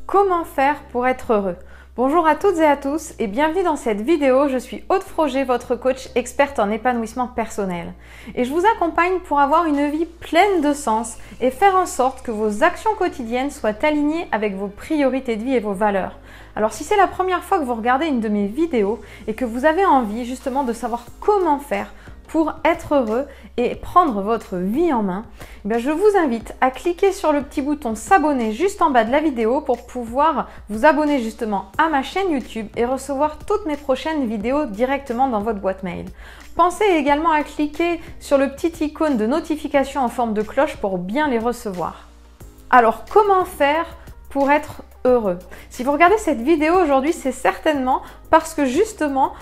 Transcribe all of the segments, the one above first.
Comment faire pour être heureux? Bonjour à toutes et à tous et bienvenue dans cette vidéo. Je suis Aude Froger, votre coach experte en épanouissement personnel. Et je vous accompagne pour avoir une vie pleine de sens et faire en sorte que vos actions quotidiennes soient alignées avec vos priorités de vie et vos valeurs. Alors si c'est la première fois que vous regardez une de mes vidéos et que vous avez envie justement de savoir comment faire pour être heureux et prendre votre vie en main, je vous invite à cliquer sur le petit bouton s'abonner juste en bas de la vidéo pour pouvoir vous abonner justement à ma chaîne YouTube et recevoir toutes mes prochaines vidéos directement dans votre boîte mail. Pensez également à cliquer sur le petit icône de notification en forme de cloche pour bien les recevoir. Alors comment faire pour être heureux? Si vous regardez cette vidéo aujourd'hui, c'est certainement parce que justement,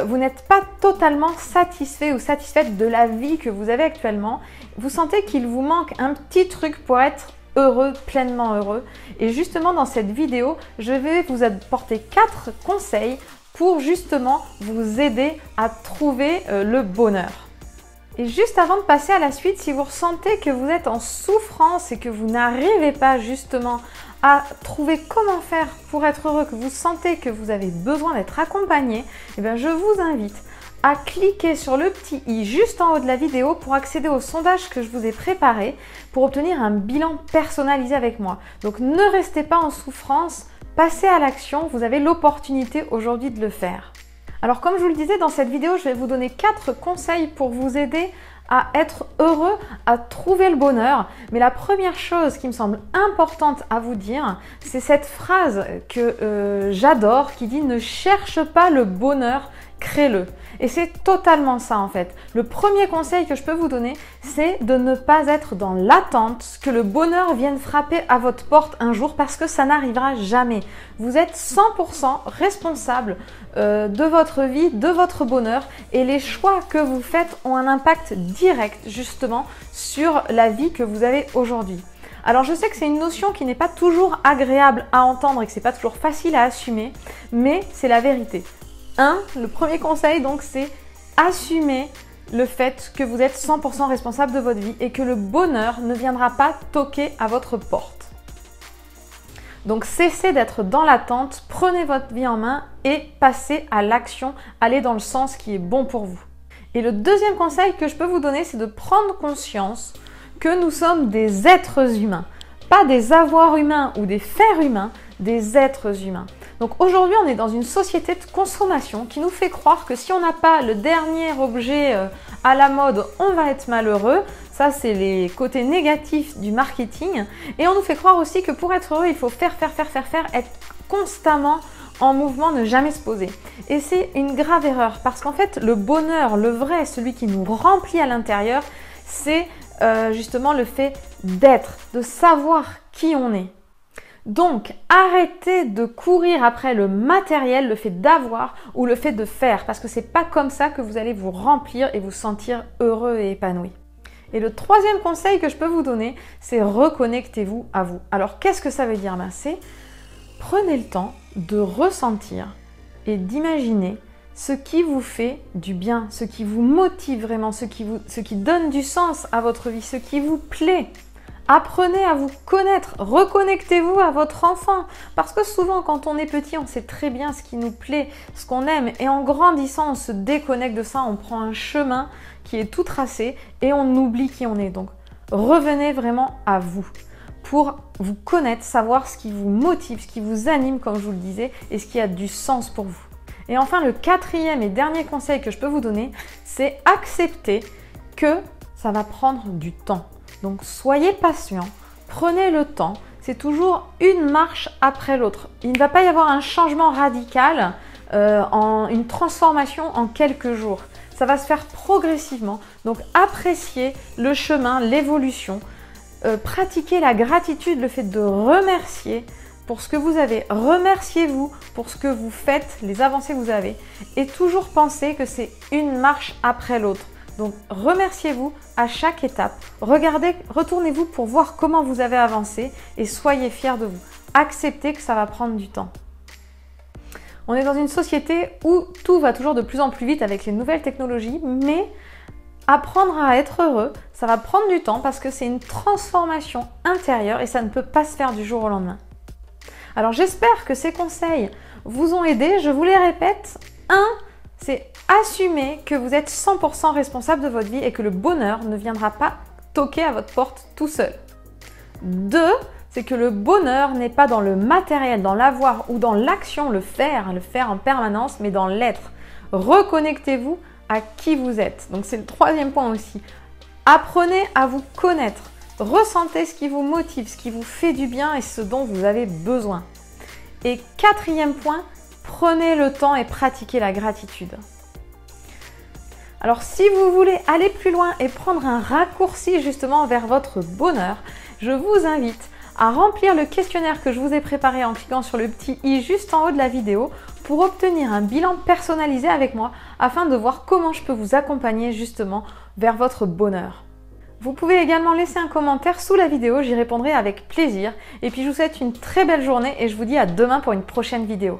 vous n'êtes pas totalement satisfait ou satisfaite de la vie que vous avez actuellement. Vous sentez qu'il vous manque un petit truc pour être heureux, pleinement heureux. Et justement, dans cette vidéo, je vais vous apporter 4 conseils pour justement vous aider à trouver le bonheur. Et juste avant de passer à la suite, si vous ressentez que vous êtes en souffrance et que vous n'arrivez pas justement à trouver comment faire pour être heureux, que vous sentez que vous avez besoin d'être accompagné, je vous invite à cliquer sur le petit i juste en haut de la vidéo pour accéder au sondage que je vous ai préparé pour obtenir un bilan personnalisé avec moi. Donc ne restez pas en souffrance, passez à l'action, vous avez l'opportunité aujourd'hui de le faire. Alors comme je vous le disais dans cette vidéo, je vais vous donner 4 conseils pour vous aider à être heureux, à trouver le bonheur. Mais la première chose qui me semble importante à vous dire, c'est cette phrase que j'adore qui dit « Ne cherche pas le bonheur, crée-le ». Et c'est totalement ça en fait. Le premier conseil que je peux vous donner, c'est de ne pas être dans l'attente que le bonheur vienne frapper à votre porte un jour parce que ça n'arrivera jamais. Vous êtes 100% responsable de votre vie, de votre bonheur et les choix que vous faites ont un impact direct justement sur la vie que vous avez aujourd'hui. Alors je sais que c'est une notion qui n'est pas toujours agréable à entendre et que c'est pas toujours facile à assumer, mais c'est la vérité. Le premier conseil donc c'est assumer le fait que vous êtes 100% responsable de votre vie et que le bonheur ne viendra pas toquer à votre porte. Donc cessez d'être dans l'attente, prenez votre vie en main et passez à l'action, allez dans le sens qui est bon pour vous. Et le deuxième conseil que je peux vous donner, c'est de prendre conscience que nous sommes des êtres humains, pas des avoirs humains ou des faits humains, des êtres humains. Donc aujourd'hui, on est dans une société de consommation qui nous fait croire que si on n'a pas le dernier objet à la mode, on va être malheureux. Ça, c'est les côtés négatifs du marketing. Et on nous fait croire aussi que pour être heureux, il faut faire, être constamment en mouvement, ne jamais se poser. Et c'est une grave erreur parce qu'en fait, le bonheur, le vrai, celui qui nous remplit à l'intérieur, c'est justement le fait d'être, de savoir qui on est. Donc, arrêtez de courir après le matériel, le fait d'avoir ou le fait de faire, parce que c'est pas comme ça que vous allez vous remplir et vous sentir heureux et épanoui. Et le troisième conseil que je peux vous donner, c'est reconnectez-vous à vous. Alors, qu'est-ce que ça veut dire? C'est prenez le temps de ressentir et d'imaginer ce qui vous fait du bien, ce qui vous motive vraiment, ce qui donne du sens à votre vie, ce qui vous plaît. Apprenez à vous connaître, reconnectez-vous à votre enfant. Parce que souvent, quand on est petit, on sait très bien ce qui nous plaît, ce qu'on aime. Et en grandissant, on se déconnecte de ça, on prend un chemin qui est tout tracé et on oublie qui on est. Donc, revenez vraiment à vous pour vous connaître, savoir ce qui vous motive, ce qui vous anime, comme je vous le disais, et ce qui a du sens pour vous. Et enfin, le quatrième et dernier conseil que je peux vous donner, c'est accepter que ça va prendre du temps. Donc soyez patient, prenez le temps, c'est toujours une marche après l'autre. Il ne va pas y avoir un changement radical, une transformation en quelques jours. Ça va se faire progressivement, donc appréciez le chemin, l'évolution, pratiquez la gratitude, le fait de remercier pour ce que vous avez. Remerciez-vous pour ce que vous faites, les avancées que vous avez et toujours pensez que c'est une marche après l'autre. Donc, remerciez-vous à chaque étape. Regardez, retournez-vous pour voir comment vous avez avancé et soyez fiers de vous. Acceptez que ça va prendre du temps. On est dans une société où tout va toujours de plus en plus vite avec les nouvelles technologies, mais apprendre à être heureux, ça va prendre du temps parce que c'est une transformation intérieure et ça ne peut pas se faire du jour au lendemain. Alors j'espère que ces conseils vous ont aidé. Je vous les répète. 1, c'est assumer que vous êtes 100% responsable de votre vie et que le bonheur ne viendra pas toquer à votre porte tout seul. 2, c'est que le bonheur n'est pas dans le matériel, dans l'avoir ou dans l'action, le faire en permanence, mais dans l'être. Reconnectez-vous à qui vous êtes. Donc c'est le 3e point aussi. Apprenez à vous connaître. Ressentez ce qui vous motive, ce qui vous fait du bien et ce dont vous avez besoin. Et 4e point, prenez le temps et pratiquez la gratitude. Alors si vous voulez aller plus loin et prendre un raccourci justement vers votre bonheur, je vous invite à remplir le questionnaire que je vous ai préparé en cliquant sur le petit i juste en haut de la vidéo pour obtenir un bilan personnalisé avec moi afin de voir comment je peux vous accompagner justement vers votre bonheur. Vous pouvez également laisser un commentaire sous la vidéo, j'y répondrai avec plaisir. Et puis je vous souhaite une très belle journée et je vous dis à demain pour une prochaine vidéo.